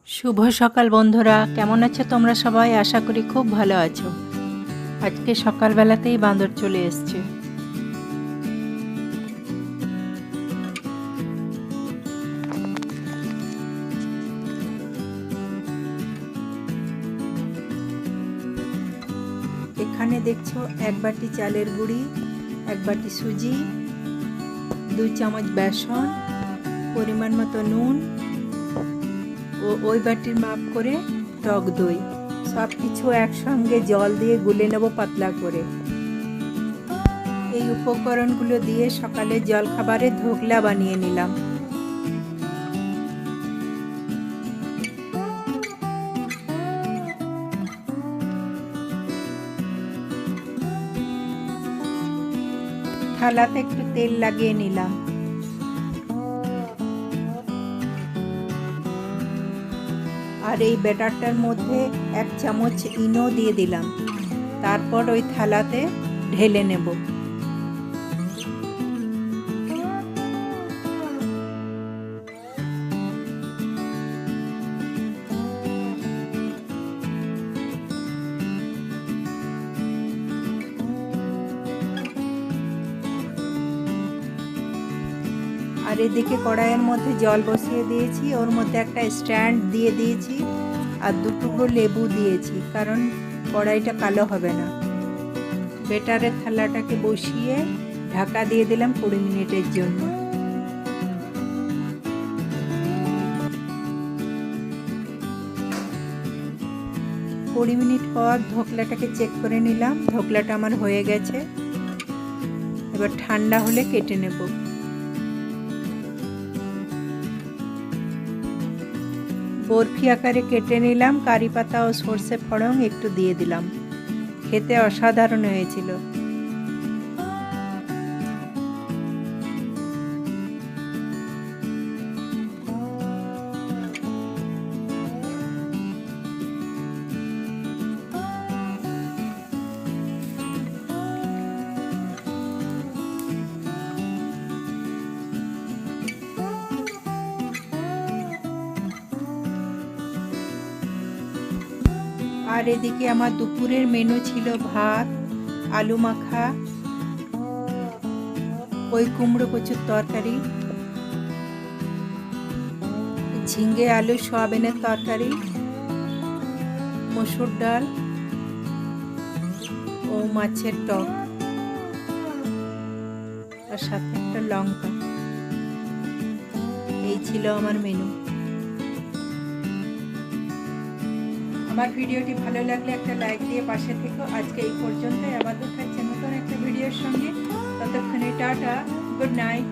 শুভ সকাল বন্ধুরা, কেমন আছো তোমরা সবাই? আশা করি খুব ভালো আছো। আজকে সকালবেলাতেই বাঁদর চলে এসছে। এখানে দেখছো এক বাটি চালের গুঁড়ি, এক বাটি সুজি, 2 চামচ বেসন, পরিমাণ মতো নুন ও ওই বাটির মাপ করে টক দই, সব কিছু একসঙ্গে জল দিয়ে গুলে নেব পাতলা করে। এই উপকরণগুলো দিয়ে সকালে জলখাবারে ধোকলা বানিয়ে নিলাম। থালাতে একটু তেল লাগিয়ে নিলাম। আর এই ব্যাটারটার মধ্যে 1 চামচ ইনো দিয়ে দিলাম। তারপর ওই থালাতে ঢেলে নেব। আর এদিকে কড়াইয়ের মধ্যে জল বসিয়ে দিয়েছি, ওর মধ্যে একটা স্ট্যান্ড দিয়ে দিয়েছি আর 2 টুকরো লেবু দিয়েছি, কারণ কড়াইটা কালো হবে না। বেটারের থালাটাকে বসিয়ে ঢাকা দিয়ে দিলাম 20 মিনিটের জন্য। কুড়ি মিনিট পর ধোকলাটাকে চেক করে নিলাম, ধোকলাটা আমার হয়ে গেছে। এবার ঠান্ডা হলে কেটে নেব। বরফি আকারে কেটে নিলাম, কারি পাতা ও সর্ষে ফোড়ন একটু দিয়ে দিলাম। খেতে অসাধারণ হয়েছিল। আর এদিকে আমার দুপুরের মেনু ছিল ভাত, আলু মাখা, ওই কুমড়ো কচুর তরকারি, ঝিঙ্গে আলু সয়াবিনের তরকারি, মসুর ডাল ও মাছের টক, আর সাথে একটা লঙ্কা। এই ছিল আমার মেনু। আমার ভিডিওটি ভালো লাগলে একটা লাইক দিয়ে পাশে থেকো। আজকে এই পর্যন্তই, আবার দেখাচ্ছি নতুন একটা ভিডিওর সঙ্গে। ততক্ষণে টাটা, গুড নাইট।